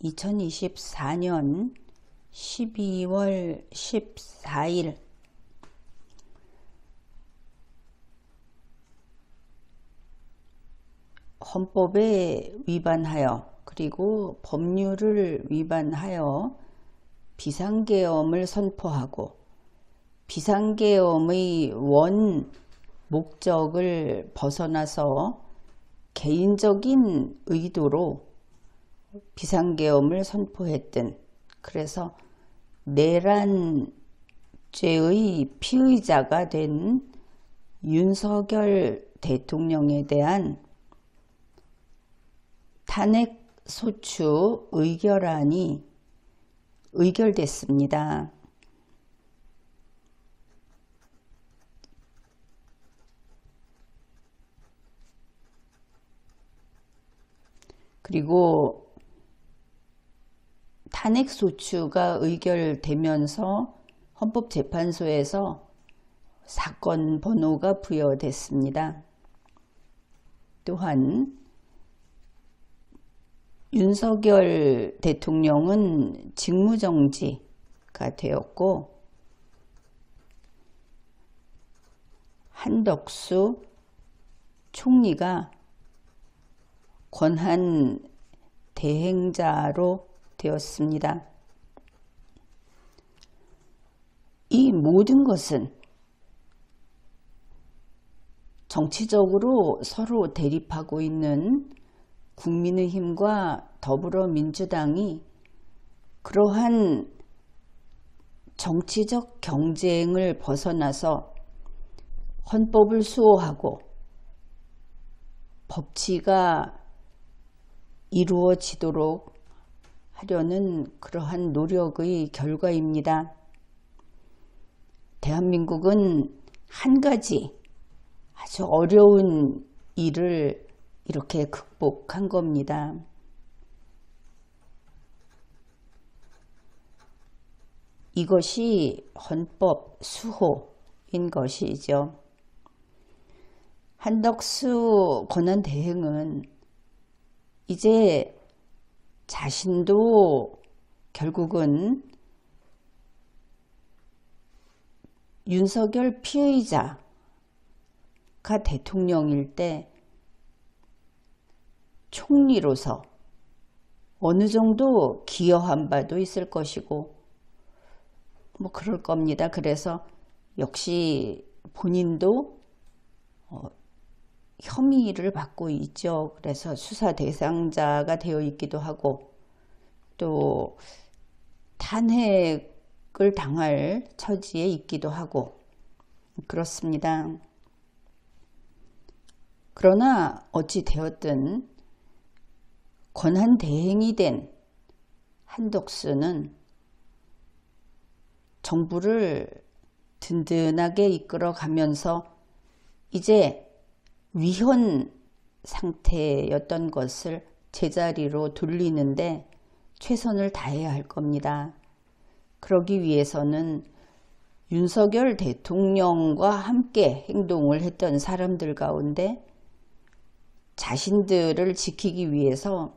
2024년 12월 14일 헌법에 위반하여 그리고 법률을 위반하여 비상계엄을 선포하고 비상계엄의 원 목적을 벗어나서 개인적인 의도로 비상계엄을 선포했던, 그래서 내란죄의 피의자가 된 윤석열 대통령에 대한 탄핵소추 의결안이 의결됐습니다. 그리고 탄핵소추가 의결되면서 헌법재판소에서 사건 번호가 부여됐습니다. 또한 윤석열 대통령은 직무정지가 되었고 한덕수 총리가 권한 대행자로 되었습니다. 이 모든 것은 정치적으로 서로 대립하고 있는 국민의힘과 더불어민주당이 그러한 정치적 경쟁을 벗어나서 헌법을 수호하고 법치가 이루어지도록 하려는 그러한 노력의 결과입니다. 대한민국은 한 가지 아주 어려운 일을 이렇게 극복한 겁니다. 이것이 헌법 수호인 것이죠. 한덕수 권한대행은 이제 자신도 결국은 윤석열 피해자가 대통령일 때 총리로서 어느 정도 기여한 바도 있을 것이고 뭐 그럴 겁니다. 그래서 역시 본인도 혐의를 받고 있죠. 그래서 수사 대상자가 되어 있기도 하고 또 탄핵을 당할 처지에 있기도 하고 그렇습니다. 그러나 어찌 되었든 권한대행이 된 한덕수는 정부를 든든하게 이끌어가면서 이제 위헌 상태였던 것을 제자리로 돌리는데 최선을 다해야 할 겁니다. 그러기 위해서는 윤석열 대통령과 함께 행동을 했던 사람들 가운데 자신들을 지키기 위해서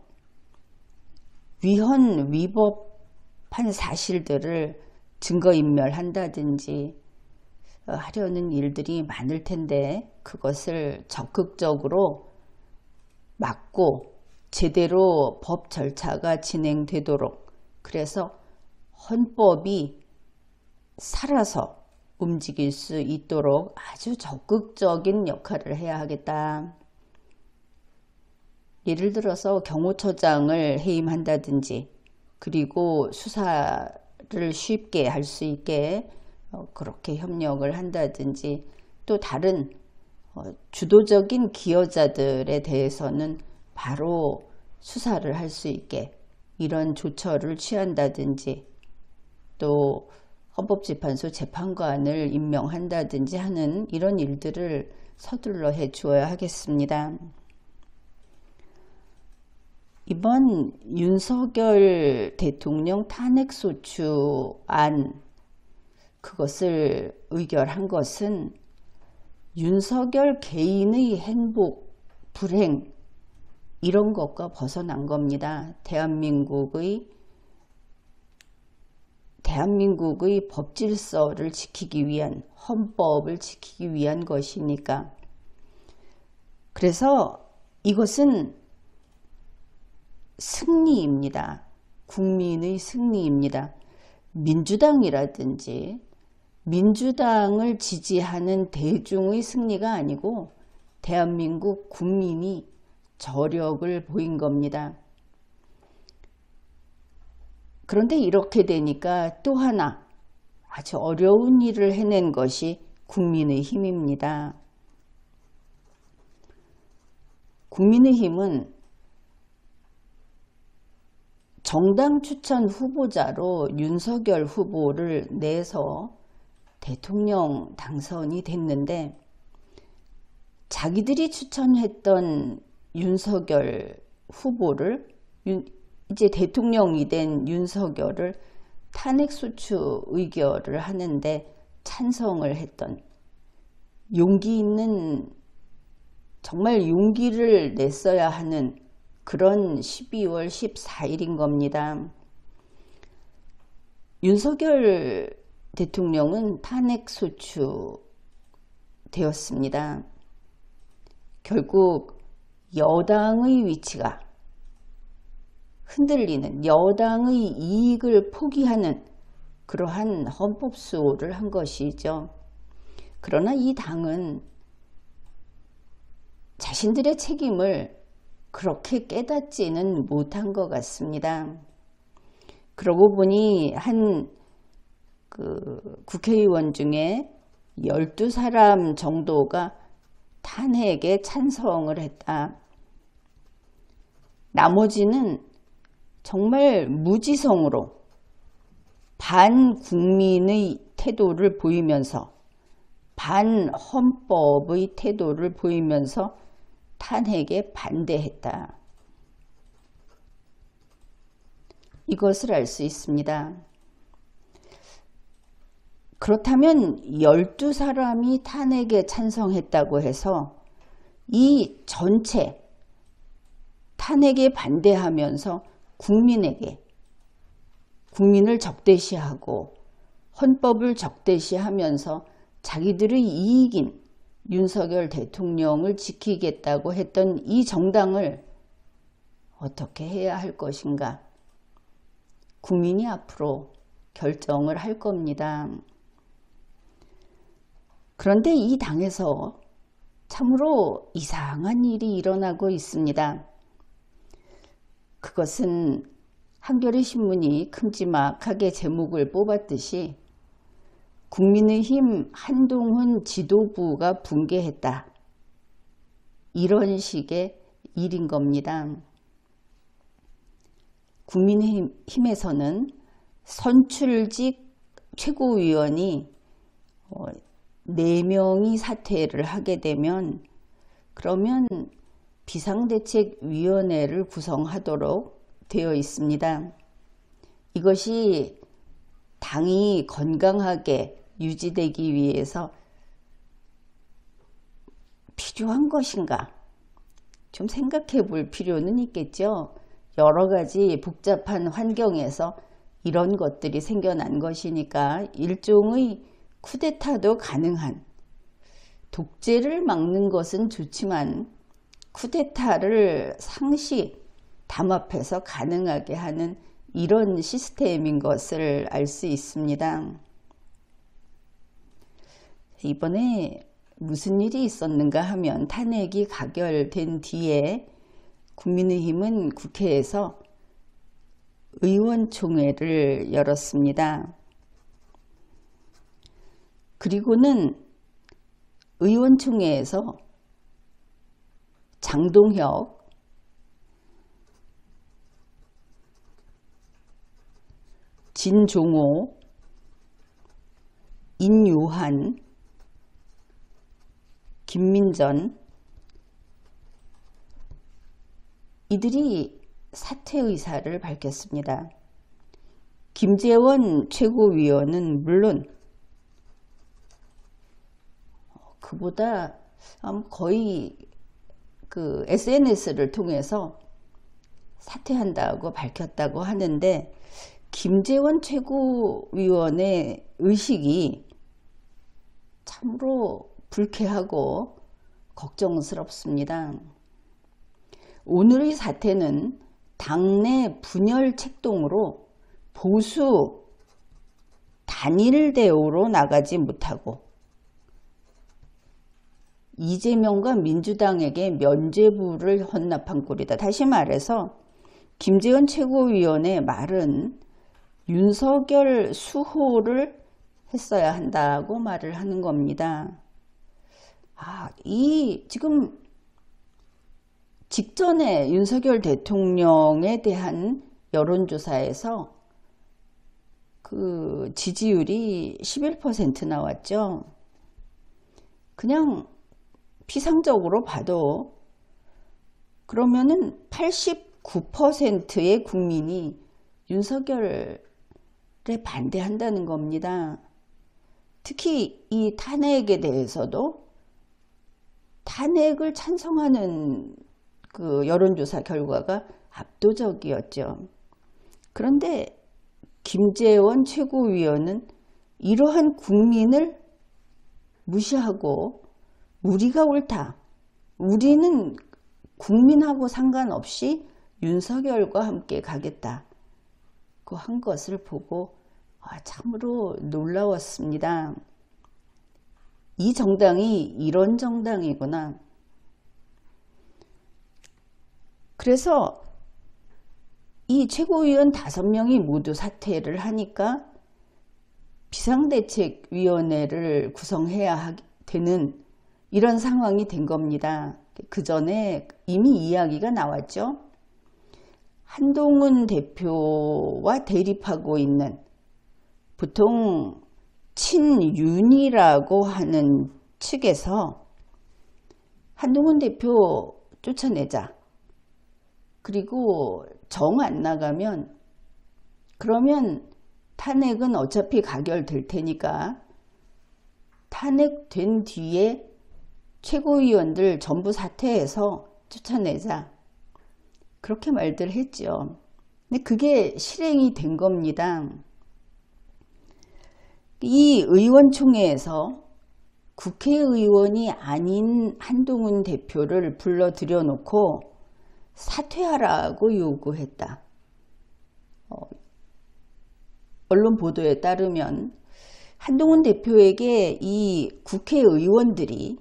위헌 위법한 사실들을 증거인멸한다든지 하려는 일들이 많을 텐데 그것을 적극적으로 막고 제대로 법 절차가 진행되도록, 그래서 헌법이 살아서 움직일 수 있도록 아주 적극적인 역할을 해야 하겠다. 예를 들어서 경호처장을 해임한다든지 그리고 수사를 쉽게 할 수 있게 그렇게 협력을 한다든지 또 다른 주도적인 기여자들에 대해서는 바로 수사를 할 수 있게 이런 조처를 취한다든지 또 헌법재판소 재판관을 임명한다든지 하는 이런 일들을 서둘러 해 주어야 하겠습니다. 이번 윤석열 대통령 탄핵소추안 그것을 의결한 것은 윤석열 개인의 행복, 불행 이런 것과 벗어난 겁니다. 대한민국의 법 질서를 지키기 위한, 헌법을 지키기 위한 것이니까. 그래서 이것은 승리입니다. 국민의 승리입니다. 민주당이라든지 민주당을 지지하는 대중의 승리가 아니고 대한민국 국민이 저력을 보인 겁니다. 그런데 이렇게 되니까 또 하나 아주 어려운 일을 해낸 것이 국민의힘입니다. 국민의힘은 정당 추천 후보자로 윤석열 후보를 내서 대통령 당선이 됐는데, 자기들이 추천했던 윤석열 후보를, 이제 대통령이 된 윤석열을 탄핵소추 의결을 하는데 찬성을 했던, 용기 있는, 정말 용기를 냈어야 하는 그런 12월 14일인 겁니다. 윤석열 대통령은 탄핵소추 되었습니다. 결국 여당의 위치가 흔들리는, 여당의 이익을 포기하는 그러한 헌법수호를 한 것이죠. 그러나 이 당은 자신들의 책임을 그렇게 깨닫지는 못한 것 같습니다. 그러고 보니 한 국회의원 중에 12사람 정도가 탄핵에 찬성을 했다. 나머지는 정말 무지성으로 반국민의 태도를 보이면서, 반헌법의 태도를 보이면서 탄핵에 반대했다. 이것을 알 수 있습니다. 그렇다면 12사람이 탄핵에 찬성했다고 해서 이 전체 탄핵에 반대하면서 국민을 적대시하고 헌법을 적대시하면서 자기들의 이익인 윤석열 대통령을 지키겠다고 했던 이 정당을 어떻게 해야 할 것인가? 국민이 앞으로 결정을 할 겁니다. 그런데 이 당에서 참으로 이상한 일이 일어나고 있습니다. 그것은 한겨레 신문이 큼지막하게 제목을 뽑았듯이 국민의힘 한동훈 지도부가 붕괴했다. 이런 식의 일인 겁니다. 국민의힘에서는 선출직 최고위원이 4명이 사퇴를 하게 되면, 그러면 비상대책위원회를 구성하도록 되어 있습니다. 이것이 당이 건강하게 유지되기 위해서 필요한 것인가? 좀 생각해 볼 필요는 있겠죠. 여러 가지 복잡한 환경에서 이런 것들이 생겨난 것이니까 일종의 쿠데타도 가능한, 독재를 막는 것은 좋지만 쿠데타를 상시 담합해서 가능하게 하는 이런 시스템인 것을 알 수 있습니다. 이번에 무슨 일이 있었는가 하면, 탄핵이 가결된 뒤에 국민의힘은 국회에서 의원총회를 열었습니다. 그리고는 의원총회에서 장동혁, 진종호, 인요한, 김민전, 이들이 사퇴 의사를 밝혔습니다. 김재원 최고위원은 물론 그보다 거의 그 SNS를 통해서 사퇴한다고 밝혔다고 하는데, 김재원 최고위원의 의식이 참으로 불쾌하고 걱정스럽습니다. 오늘의 사태는 당내 분열 책동으로 보수 단일 대우로 나가지 못하고 이재명과 민주당에게 면죄부를 헌납한 꼴이다. 다시 말해서 김재원 최고위원의 말은 윤석열 수호를 했어야 한다고 말을 하는 겁니다. 지금 직전에 윤석열 대통령에 대한 여론조사에서 그 지지율이 11% 나왔죠. 그냥 피상적으로 봐도 그러면은 89%의 국민이 윤석열에 반대한다는 겁니다. 특히 이 탄핵에 대해서도 탄핵을 찬성하는 그 여론조사 결과가 압도적이었죠. 그런데 김재원 최고위원은 이러한 국민을 무시하고 우리가 옳다, 우리는 국민하고 상관없이 윤석열과 함께 가겠다고 한 것을 보고 참으로 놀라웠습니다. 이 정당이 이런 정당이구나. 그래서 이 최고위원 5명이 모두 사퇴를 하니까 비상대책위원회를 구성해야 되는 이런 상황이 된 겁니다. 그 전에 이미 이야기가 나왔죠. 한동훈 대표와 대립하고 있는, 보통 친윤이라고 하는 측에서 한동훈 대표 쫓아내자, 그리고 정 안 나가면 그러면 탄핵은 어차피 가결될 테니까 탄핵된 뒤에 최고위원들 전부 사퇴해서 쫓아내자, 그렇게 말들 했죠. 근데 그게 실행이 된 겁니다. 이 의원총회에서 국회의원이 아닌 한동훈 대표를 불러들여 놓고 사퇴하라고 요구했다. 언론 보도에 따르면 한동훈 대표에게 이 국회의원들이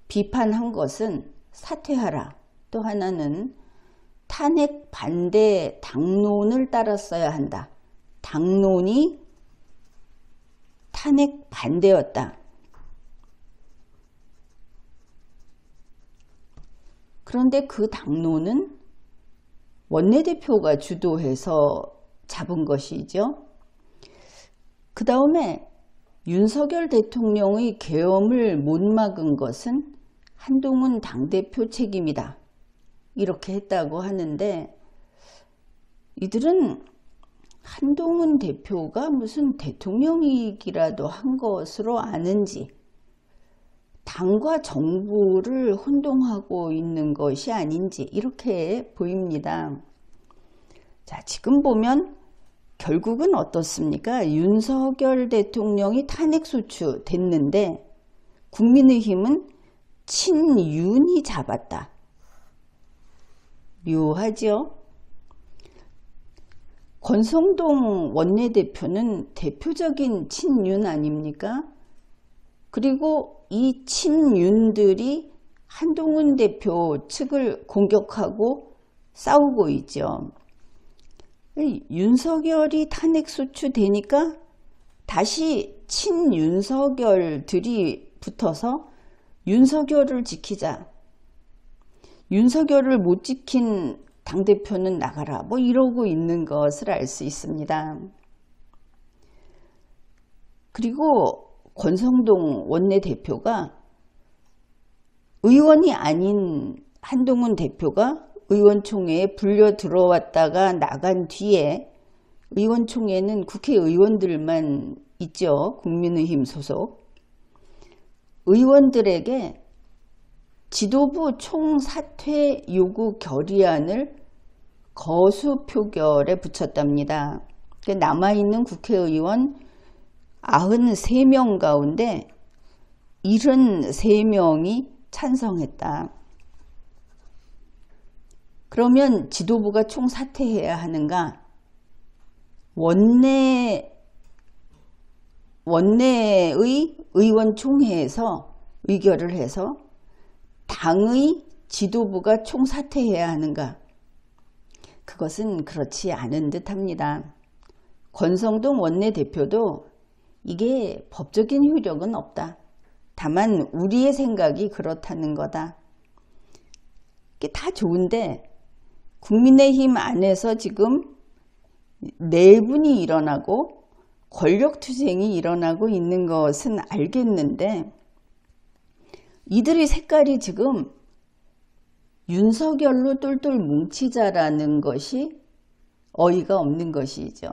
비판한 것은 사퇴하라, 또 하나는 탄핵 반대 당론을 따랐어야 한다, 당론이 탄핵 반대였다. 그런데 그 당론은 원내대표가 주도해서 잡은 것이죠. 그 다음에 윤석열 대통령의 계엄을 못 막은 것은 한동훈 당대표 책임이다, 이렇게 했다고 하는데, 이들은 한동훈 대표가 무슨 대통령이기라도 한 것으로 아는지, 당과 정부를 혼동하고 있는 것이 아닌지 이렇게 보입니다. 자, 지금 보면 결국은 어떻습니까? 윤석열 대통령이 탄핵소추 됐는데 국민의힘은 친윤이 잡았다. 묘하죠? 권성동 원내대표는 대표적인 친윤 아닙니까? 그리고 이 친윤들이 한동훈 대표 측을 공격하고 싸우고 있죠. 윤석열이 탄핵소추 되니까 다시 친윤석열들이 붙어서 윤석열을 지키자, 윤석열을 못 지킨 당대표는 나가라, 뭐 이러고 있는 것을 알 수 있습니다. 그리고 권성동 원내대표가 의원이 아닌 한동훈 대표가 의원총회에 불려 들어왔다가 나간 뒤에, 의원총회는 국회의원들만 있죠. 국민의힘 소속. 의원들에게 지도부 총사퇴 요구 결의안을 거수 표결에 붙였답니다. 남아있는 국회의원 93명 가운데 73명이 찬성했다. 그러면 지도부가 총사퇴해야 하는가? 원내의 의원총회에서 의결을 해서 당의 지도부가 총사퇴해야 하는가? 그것은 그렇지 않은 듯합니다. 권성동 원내대표도 이게 법적인 효력은 없다. 다만 우리의 생각이 그렇다는 거다. 이게 다 좋은데 국민의힘 안에서 지금 내분이 일어나고 권력투쟁이 일어나고 있는 것은 알겠는데 이들의 색깔이 지금 윤석열로 똘똘 뭉치자라는 것이 어이가 없는 것이죠.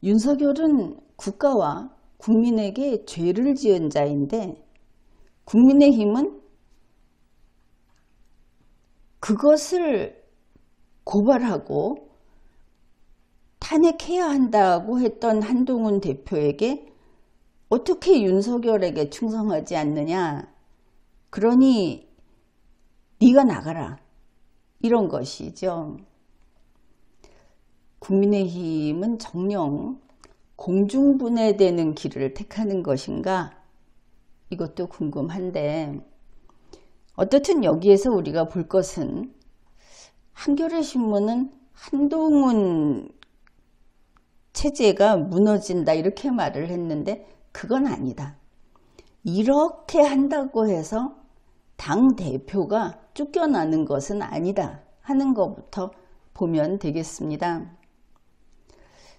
윤석열은 국가와 국민에게 죄를 지은 자인데 국민의힘은 그것을 고발하고 탄핵해야 한다고 했던 한동훈 대표에게 어떻게 윤석열에게 충성하지 않느냐. 그러니 네가 나가라. 이런 것이죠. 국민의힘은 정녕 공중분해되는 길을 택하는 것인가? 이것도 궁금한데 어떻든 여기에서 우리가 볼 것은 한겨레 신문은 한동훈 체제가 무너진다 이렇게 말을 했는데 그건 아니다. 이렇게 한다고 해서 당대표가 쫓겨나는 것은 아니다 하는 것부터 보면 되겠습니다.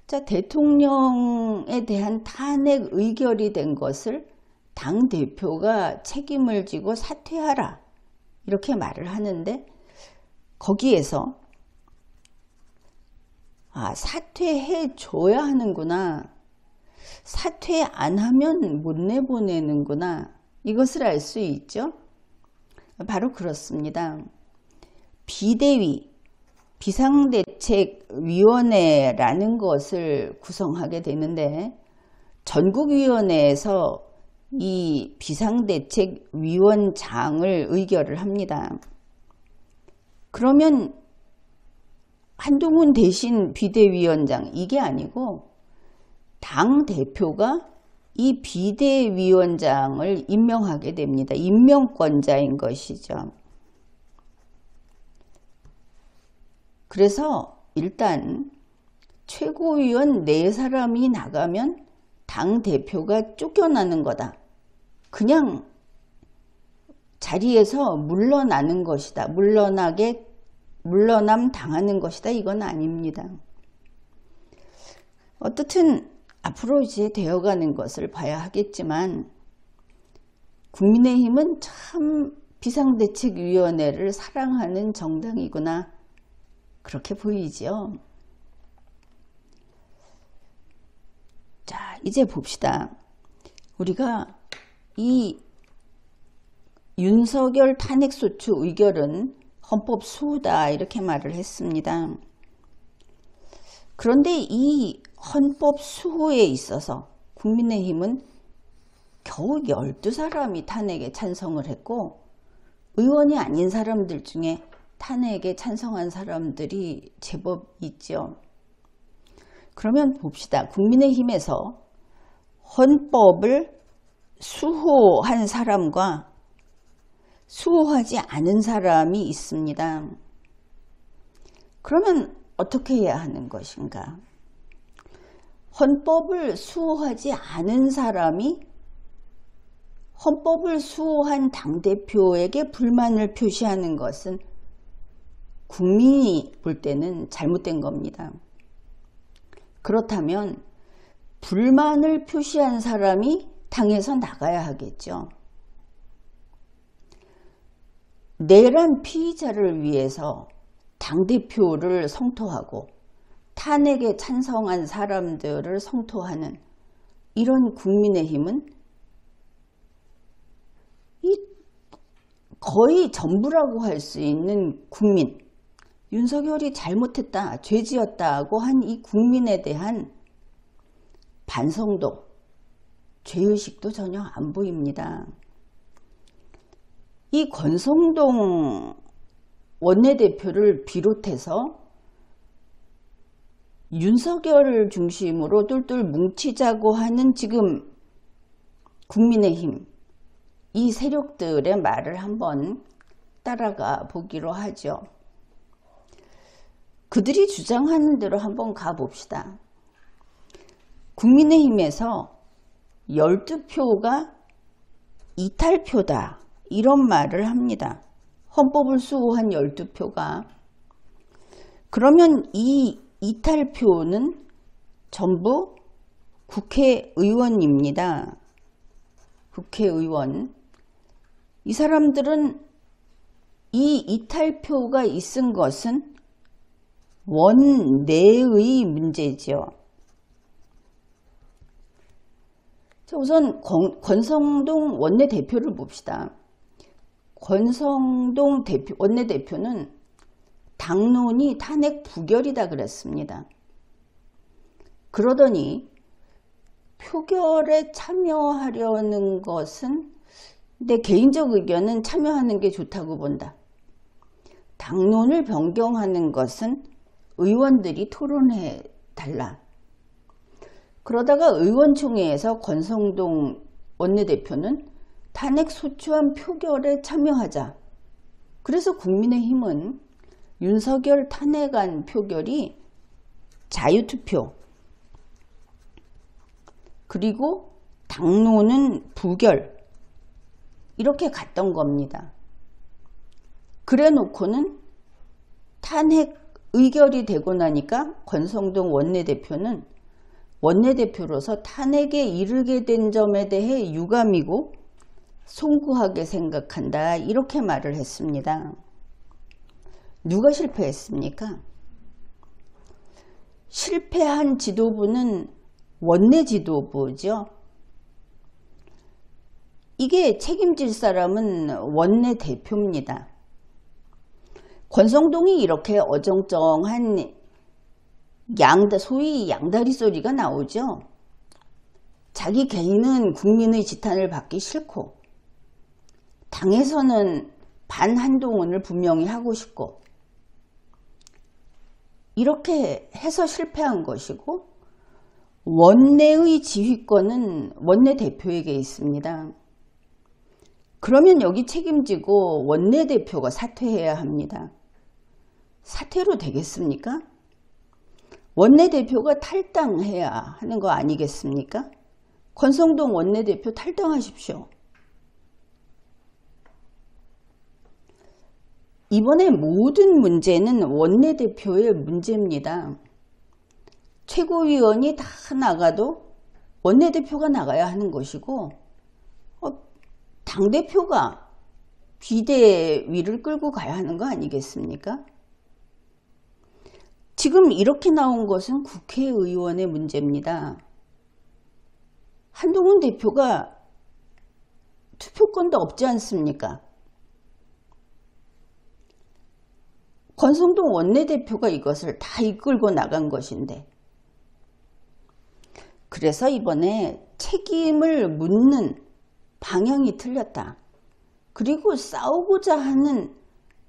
자, 대통령에 대한 탄핵 의결이 된 것을 당대표가 책임을 지고 사퇴하라 이렇게 말을 하는데 거기에서 사퇴해 줘야 하는구나. 사퇴 안 하면 못 내보내는구나. 이것을 알 수 있죠. 바로 그렇습니다. 비대위, 비상대책위원회라는 것을 구성하게 되는데 전국위원회에서 이 비상대책위원장을 의결을 합니다. 그러면 한동훈 대신 비대위원장 이게 아니고 당대표가 이 비대위원장을 임명하게 됩니다. 임명권자인 것이죠. 그래서 일단 최고위원 4사람이 나가면 당대표가 쫓겨나는 거다. 그냥 자리에서 물러나는 것이다. 물러남 당하는 것이다. 이건 아닙니다. 어떻든 앞으로 이제 되어가는 것을 봐야 하겠지만 국민의힘은 참 비상대책위원회를 사랑하는 정당이구나. 그렇게 보이죠. 자, 이제 봅시다. 우리가 이 윤석열 탄핵소추 의결은 헌법 수호다 이렇게 말을 했습니다. 그런데 이 헌법 수호에 있어서 국민의힘은 겨우 12사람이 탄핵에 찬성을 했고 의원이 아닌 사람들 중에 탄핵에 찬성한 사람들이 제법 있죠. 그러면 봅시다. 국민의힘에서 헌법을 수호한 사람과 수호하지 않은 사람이 있습니다. 그러면 어떻게 해야 하는 것인가? 헌법을 수호하지 않은 사람이 헌법을 수호한 당대표에게 불만을 표시하는 것은 국민이 볼 때는 잘못된 겁니다. 그렇다면 불만을 표시한 사람이 당에서 나가야 하겠죠. 내란 피의자를 위해서 당대표를 성토하고 탄핵에 찬성한 사람들을 성토하는 이런 국민의힘은 이 거의 전부라고 할 수 있는 국민, 윤석열이 잘못했다, 죄지었다고 한 이 국민에 대한 반성도, 죄의식도 전혀 안 보입니다. 이 권성동 원내대표를 비롯해서 윤석열을 중심으로 똘똘 뭉치자고 하는 지금 국민의힘, 이 세력들의 말을 한번 따라가 보기로 하죠. 그들이 주장하는 대로 한번 가봅시다. 국민의힘에서 12표가 이탈표다, 이런 말을 합니다. 헌법을 수호한 12표가. 그러면 이 이탈표는 전부 국회의원입니다. 국회의원. 이 사람들은 이 이탈표가 있은 것은 원내의 문제지요. 자, 우선 권성동 원내대표를 봅시다. 권성동 원내대표는 당론이 탄핵 부결이다 그랬습니다. 그러더니 표결에 참여하려는 것은, 내 개인적 의견은 참여하는 게 좋다고 본다. 당론을 변경하는 것은 의원들이 토론해 달라. 그러다가 의원총회에서 권성동 원내대표는 탄핵 소추안 표결에 참여하자. 그래서 국민의힘은 윤석열 탄핵안 표결이 자유투표, 그리고 당론은 부결, 이렇게 갔던 겁니다. 그래 놓고는 탄핵 의결이 되고 나니까 권성동 원내대표는 원내대표로서 탄핵에 이르게 된 점에 대해 유감이고 송구하게 생각한다, 이렇게 말을 했습니다. 누가 실패했습니까? 실패한 지도부는 원내 지도부죠. 이게 책임질 사람은 원내 대표입니다. 권성동이 이렇게 어정쩡한 소위 양다리 소리가 나오죠. 자기 개인은 국민의 지탄을 받기 싫고, 당에서는 반한동훈을 분명히 하고 싶고, 이렇게 해서 실패한 것이고, 원내의 지휘권은 원내대표에게 있습니다. 그러면 여기 책임지고 원내대표가 사퇴해야 합니다. 사퇴로 되겠습니까? 원내대표가 탈당해야 하는 거 아니겠습니까? 권성동 원내대표 탈당하십시오. 이번에 모든 문제는 원내대표의 문제입니다. 최고위원이 다 나가도 원내대표가 나가야 하는 것이고, 당대표가 비대위를 끌고 가야 하는 거 아니겠습니까? 지금 이렇게 나온 것은 국회의원의 문제입니다. 한동훈 대표가 투표권도 없지 않습니까? 권성동 원내대표가 이것을 다 이끌고 나간 것인데, 그래서 이번에 책임을 묻는 방향이 틀렸다. 그리고 싸우고자 하는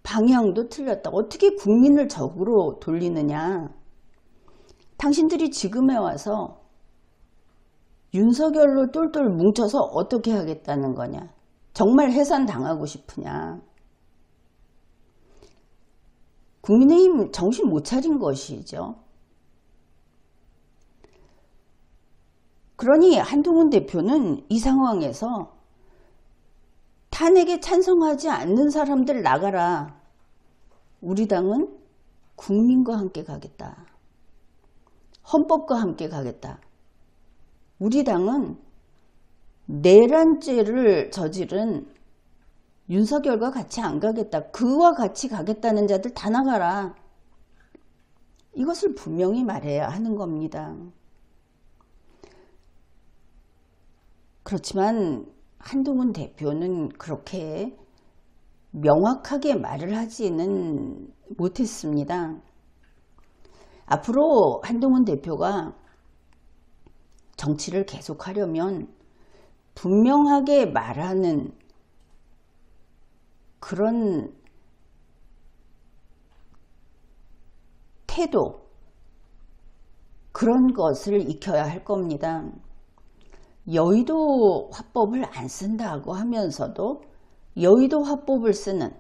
방향도 틀렸다. 어떻게 국민을 적으로 돌리느냐. 당신들이 지금에 와서 윤석열로 똘똘 뭉쳐서 어떻게 하겠다는 거냐. 정말 해산당하고 싶으냐. 국민의힘 정신 못 차린 것이죠. 그러니 한동훈 대표는 이 상황에서 탄핵에 찬성하지 않는 사람들 나가라. 우리 당은 국민과 함께 가겠다. 헌법과 함께 가겠다. 우리 당은 내란죄를 저지른 윤석열과 같이 안 가겠다. 그와 같이 가겠다는 자들 다 나가라. 이것을 분명히 말해야 하는 겁니다. 그렇지만 한동훈 대표는 그렇게 명확하게 말을 하지는 못했습니다. 앞으로 한동훈 대표가 정치를 계속하려면 분명하게 말하는 그런 태도, 그런 것을 익혀야 할 겁니다. 여의도 화법을 안 쓴다고 하면서도 여의도 화법을 쓰는,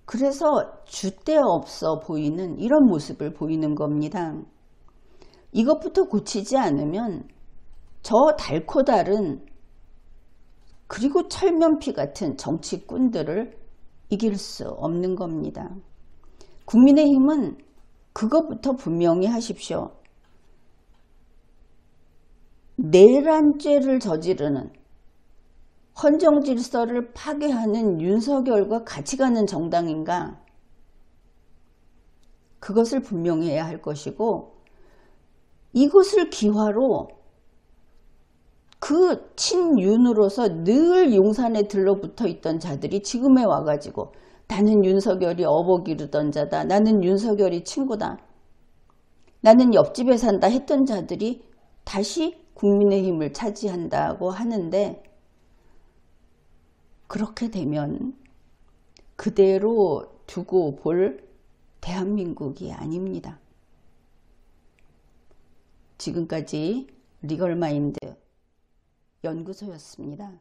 그래서 줏대 없어 보이는 이런 모습을 보이는 겁니다. 이것부터 고치지 않으면 저 달코 다른 그리고 철면피 같은 정치꾼들을 이길 수 없는 겁니다. 국민의힘은 그것부터 분명히 하십시오. 내란죄를 저지르는, 헌정질서를 파괴하는 윤석열과 같이 가는 정당인가? 그것을 분명히 해야 할 것이고, 이것을 기화로 그 친윤으로서 늘 용산에 들러붙어 있던 자들이 지금에 와가지고 나는 윤석열이 어버기르던 자다, 나는 윤석열이 친구다, 나는 옆집에 산다 했던 자들이 다시 국민의힘을 차지한다고 하는데, 그렇게 되면 그대로 두고 볼 대한민국이 아닙니다. 지금까지 리걸마인드 연구소였습니다.